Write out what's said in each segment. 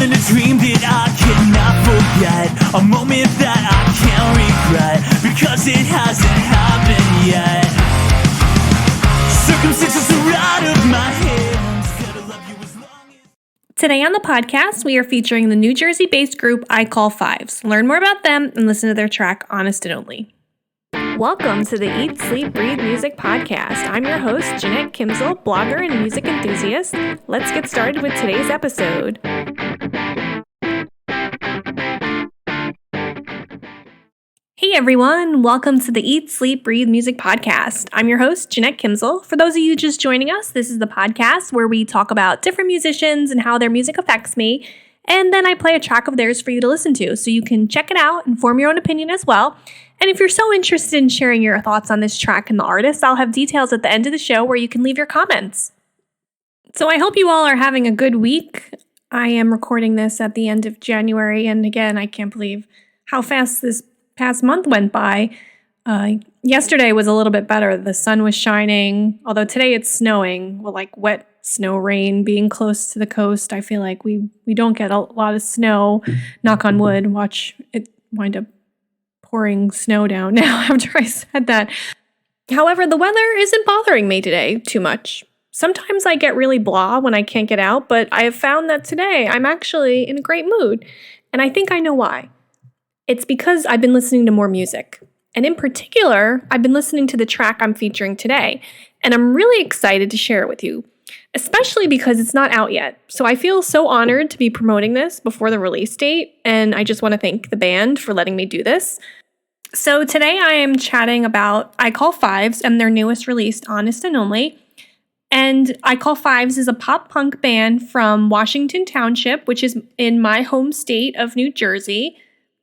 than a dream that I cannot forget, a moment that I can't regret, because it hasn't happened yet. Circumstances are out of my hands. Gotta love you as long as... Today on the podcast, we are featuring the New Jersey-based group I Call Fives. Learn more about them and listen to their track, Honest and Only. Welcome to the Eat, Sleep, Breathe Music podcast. I'm your host, Jeanette Kimsel, blogger and music enthusiast. Let's get started with today's episode. Hey everyone, welcome to the Eat, Sleep, Breathe Music podcast. I'm your host, Jeanette Kimsel. For those of you just joining us, this is the podcast where we talk about different musicians and how their music affects me, and then I play a track of theirs for you to listen to, so you can check it out and form your own opinion as well. And if you're so interested in sharing your thoughts on this track and the artist, I'll have details at the end of the show where you can leave your comments. So I hope you all are having a good week. I am recording this at the end of January, and again, I can't believe how fast this past month went by. Yesterday was a little bit better. The sun was shining, although today it's snowing. Well, like wet snow rain, being close to the coast. I feel like we don't get a lot of snow. Knock on wood. Watch it wind up pouring snow down now after I said that. However, the weather isn't bothering me today too much. Sometimes I get really blah when I can't get out, but I have found that today I'm actually in a great mood. And I think I know why. It's because I've been listening to more music. And in particular, I've been listening to the track I'm featuring today. And I'm really excited to share it with you, especially because it's not out yet. So I feel so honored to be promoting this before the release date. And I just want to thank the band for letting me do this. So today I am chatting about I Call Fives and their newest release, Honest and Only. And I Call Fives is a pop punk band from Washington Township, which is in my home state of New Jersey.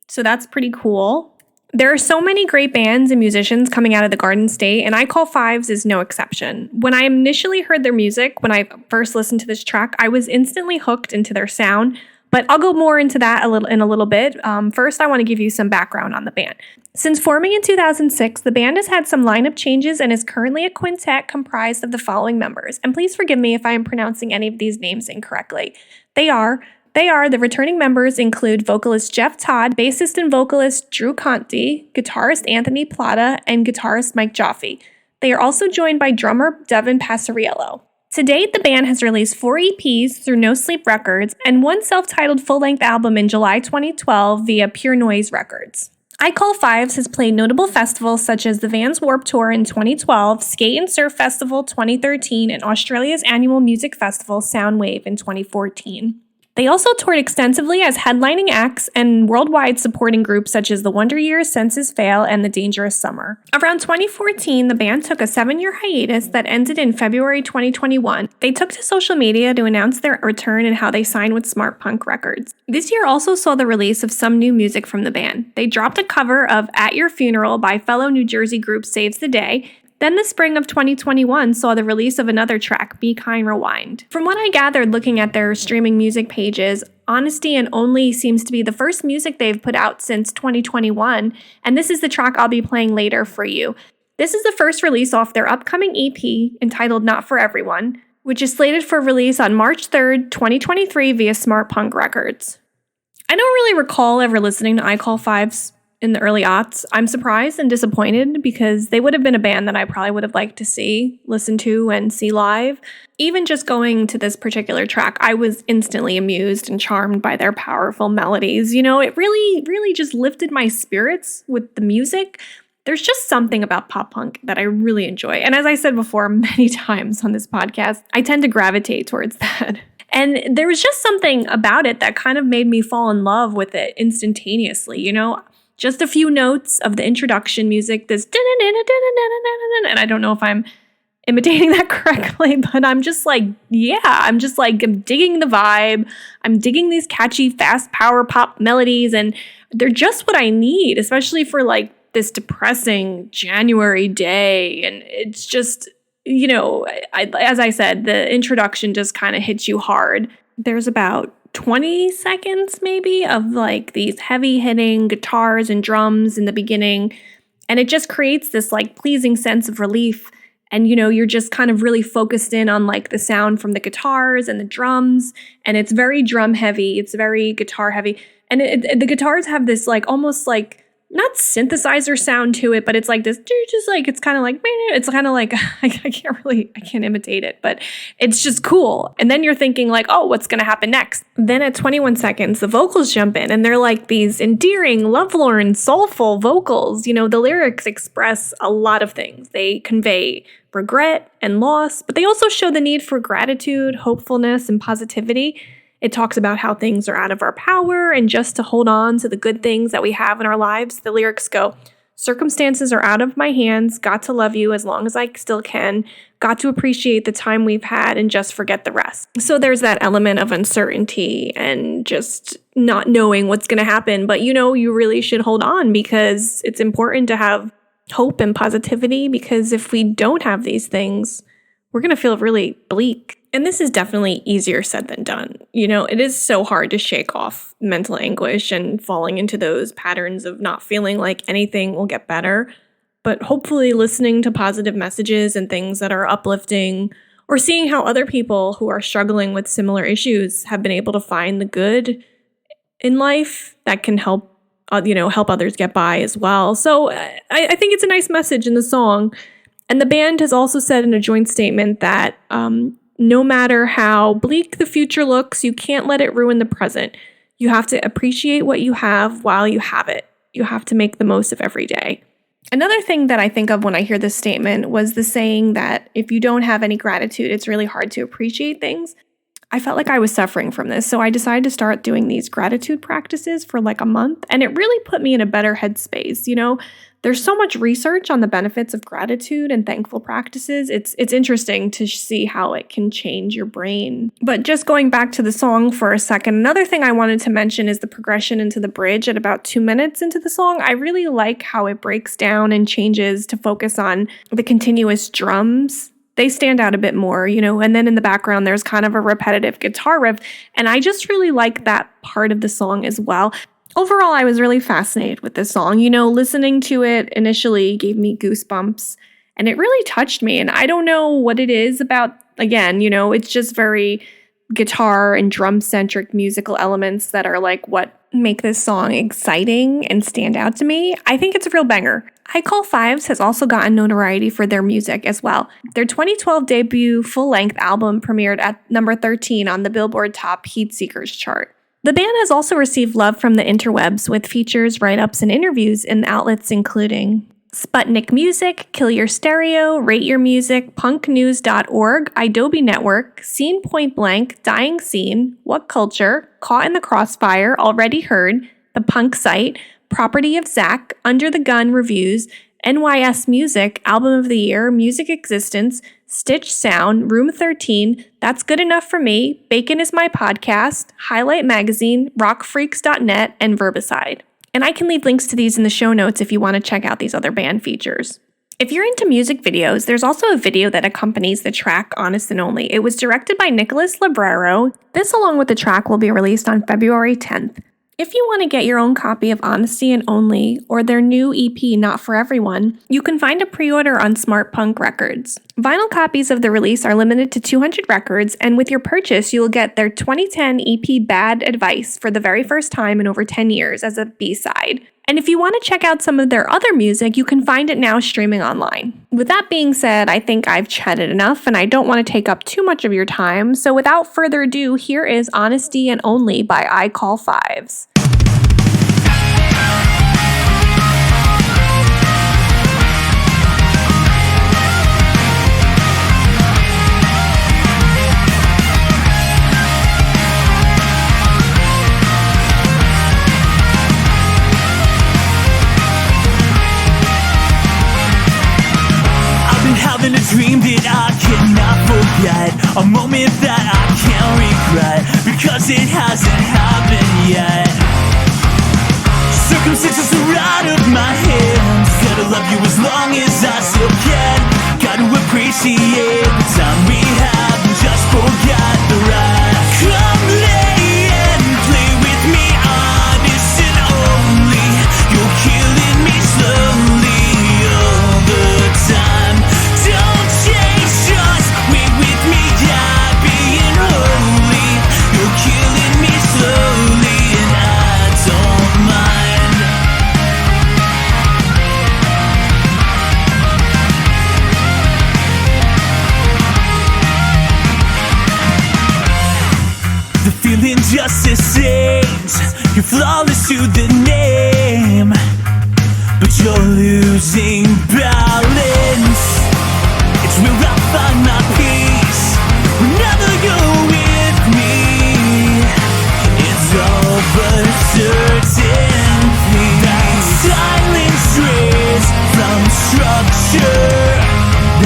So that's pretty cool. There are so many great bands and musicians coming out of the Garden State, and I Call Fives is no exception. When I initially heard their music, when I first listened to this track, I was instantly hooked into their sound, but I'll go more into that in a little bit. First, I want to give you some background on the band. Since forming in 2006, the band has had some lineup changes and is currently a quintet comprised of the following members. And please forgive me if I am pronouncing any of these names incorrectly. The returning members include vocalist Jeff Todd, bassist and vocalist Drew Conte, guitarist Anthony Plata, and guitarist Mike Joffee. They are also joined by drummer Devin Passariello. To date, the band has released 4 EPs through No Sleep Records and 1 self-titled full-length album in July 2012 via Pure Noise Records. I Call Fives has played notable festivals such as the Vans Warped Tour in 2012, Skate and Surf Festival 2013, and Australia's annual music festival Soundwave in 2014. They also toured extensively as headlining acts and worldwide supporting groups such as the Wonder Years, Senses Fail, and The Dangerous Summer. Around 2014, the band took a 7-year hiatus that ended in February 2021. They took to social media to announce their return and how they signed with Smart Punk Records. This year also saw the release of some new music from the band. They dropped a cover of At Your Funeral by fellow New Jersey group Saves the Day. Then the spring of 2021 saw the release of another track, Be Kind Rewind. From what I gathered looking at their streaming music pages, Honesty and Only seems to be the first music they've put out since 2021, and this is the track I'll be playing later for you. This is the first release off their upcoming EP entitled Not For Everyone, which is slated for release on March 3rd, 2023 via Smart Punk Records. I don't really recall ever listening to I Call Fives in the early aughts. I'm surprised and disappointed because they would have been a band that I probably would have liked to listen to and see live. Even just going to this particular track, I was instantly amused and charmed by their powerful melodies. You know, it really just lifted my spirits with the music. There's just something about pop punk that I really enjoy. And as I said before many times on this podcast, I tend to gravitate towards that. And there was just something about it that kind of made me fall in love with it instantaneously, you know? Just a few notes of the introduction music, this and I don't know if I'm imitating that correctly, but I'm digging the vibe. I'm digging these catchy, fast power pop melodies, and they're just what I need, especially for like this depressing January day. And it's just, you know, as I said, the introduction just kind of hits you hard. There's about 20 seconds maybe of like these heavy hitting guitars and drums in the beginning. And it just creates this like pleasing sense of relief. And, you're just kind of really focused in on like the sound from the guitars and the drums. And it's very drum heavy. It's very guitar heavy. And the guitars have this like almost like not synthesizer sound to it, but it's like this, just like, it's kind of like, I can't imitate it, but it's just cool. And then you're thinking like, oh, what's going to happen next? Then at 21 seconds, the vocals jump in and they're like these endearing, lovelorn, soulful vocals. The lyrics express a lot of things. They convey regret and loss, but they also show the need for gratitude, hopefulness, and positivity. It talks about how things are out of our power and just to hold on to the good things that we have in our lives. The lyrics go, circumstances are out of my hands, got to love you as long as I still can, got to appreciate the time we've had and just forget the rest. So there's that element of uncertainty and just not knowing what's going to happen. But you really should hold on because it's important to have hope and positivity, because if we don't have these things, we're going to feel really bleak. And this is definitely easier said than done. It is so hard to shake off mental anguish and falling into those patterns of not feeling like anything will get better. But hopefully listening to positive messages and things that are uplifting, or seeing how other people who are struggling with similar issues have been able to find the good in life that can help others get by as well. So I think it's a nice message in the song. And the band has also said in a joint statement that no matter how bleak the future looks, you can't let it ruin the present. You have to appreciate what you have while you have it. You have to make the most of every day. Another thing that I think of when I hear this statement was the saying that if you don't have any gratitude, it's really hard to appreciate things. I felt like I was suffering from this, so I decided to start doing these gratitude practices for like a month, and it really put me in a better headspace. There's so much research on the benefits of gratitude and thankful practices. It's interesting to see how it can change your brain. But just going back to the song for a second, another thing I wanted to mention is the progression into the bridge at about 2 minutes into the song. I really like how it breaks down and changes to focus on the continuous drums. They stand out a bit more, and then in the background, there's kind of a repetitive guitar riff. And I just really like that part of the song as well. Overall, I was really fascinated with this song. Listening to it initially gave me goosebumps, and it really touched me. And I don't know what it is about, again, it's just very guitar and drum-centric musical elements that are like what make this song exciting and stand out to me. I think it's a real banger. I Call Fives has also gotten notoriety for their music as well. Their 2012 debut full-length album premiered at number 13 on the Billboard Top Heat Seekers chart. The band has also received love from the interwebs with features, write-ups, and interviews in outlets including Sputnik Music, Kill Your Stereo, Rate Your Music, punknews.org, Adobe Network, Scene Point Blank, Dying Scene, What Culture, Caught in the Crossfire, Already Heard, The Punk Site, Property of Zach, Under the Gun Reviews, NYS Music, Album of the Year, Music Existence, Stitch Sound, Room 13, That's Good Enough for Me, Bacon is My Podcast, Highlight Magazine, rockfreaks.net, and Verbicide. And I can leave links to these in the show notes if you want to check out these other band features. If you're into music videos, there's also a video that accompanies the track Honest and Only. It was directed by Nicholas Librero. This, along with the track, will be released on February 10th. If you want to get your own copy of Honesty and Only or their new EP Not For Everyone, you can find a pre-order on Smart Punk Records. Vinyl copies of the release are limited to 200 records, and with your purchase, you will get their 2010 EP Bad Advice for the very first time in over 10 years as a B-side. And if you want to check out some of their other music, you can find it now streaming online. With that being said, I think I've chatted enough and I don't want to take up too much of your time. So without further ado, here is Honesty and Only by I Call Fives. Having a dream that I cannot forget, a moment that I can't regret, because it hasn't happened yet. Circumstances are out of my hands, gotta love you as long as I still can. Gotta appreciate the time we have and just forget the rest. Come lay and play with me, honest and only. You're killing me slowly all the time. Don't The feeling just the same. You're flawless to the name, but you're losing balance. It's where I find my peace whenever you're with me. It's all but certain that silence strays from structure.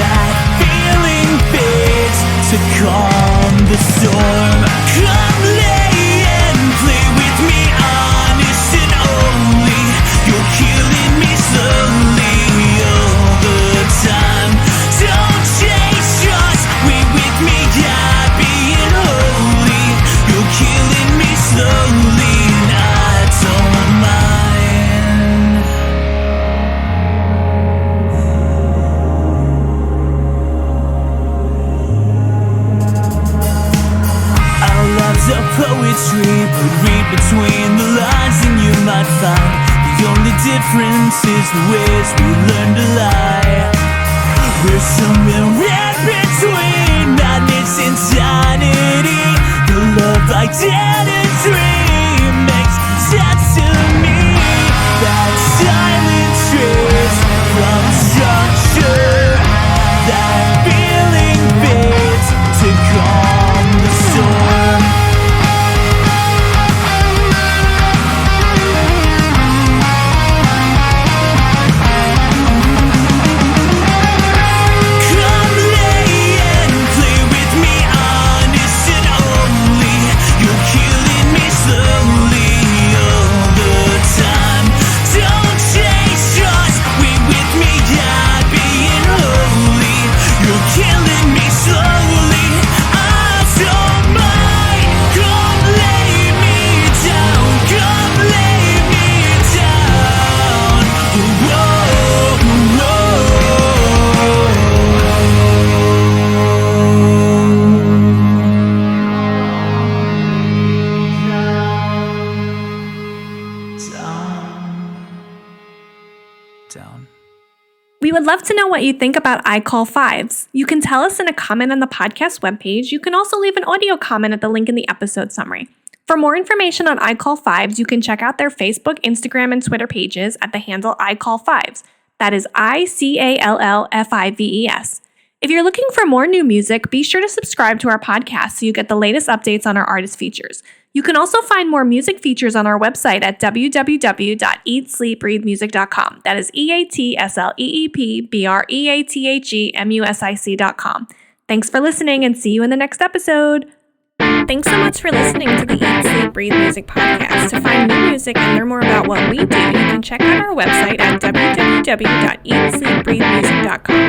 That feeling fades to calm the storm. Come lay and play with me, honest and only. You're killing me slowly all the time. Don't chase, just wait with me, happy and holy. You're killing me slowly and I don't mind. Our lives are poetry, but read between the lines and you might find the only difference is the ways we learn to lie. We're somewhere in between madness and sanity. The love I didn't dream makes sense to me. That silence strays from structure. That feeling fades to calm the storm. Come lay and play with me, honest and only. You're killing me slowly all the time. Don't chase, just wait with me, happy and holy. You're killing me slowly, I don't mind. Come lay me down, come lay me down. Down. We would love to know what you think about I Call Fives. You can tell us in a comment on the podcast webpage. You can also leave an audio comment at the link in the episode summary. For more information on I Call Fives, you can check out their Facebook, Instagram, and Twitter pages at the handle I Call Fives. That is ICALLFIVES. If you're looking for more new music, be sure to subscribe to our podcast so you get the latest updates on our artist features. You can also find more music features on our website at www.eatsleepbreathemusic.com. That is EATSLEEPBREATHEMUSIC.com. Thanks for listening and see you in the next episode. Thanks so much for listening to the Eat, Sleep, Breathe Music podcast. To find new music and learn more about what we do, you can check out our website at www.eatsleepbreathemusic.com.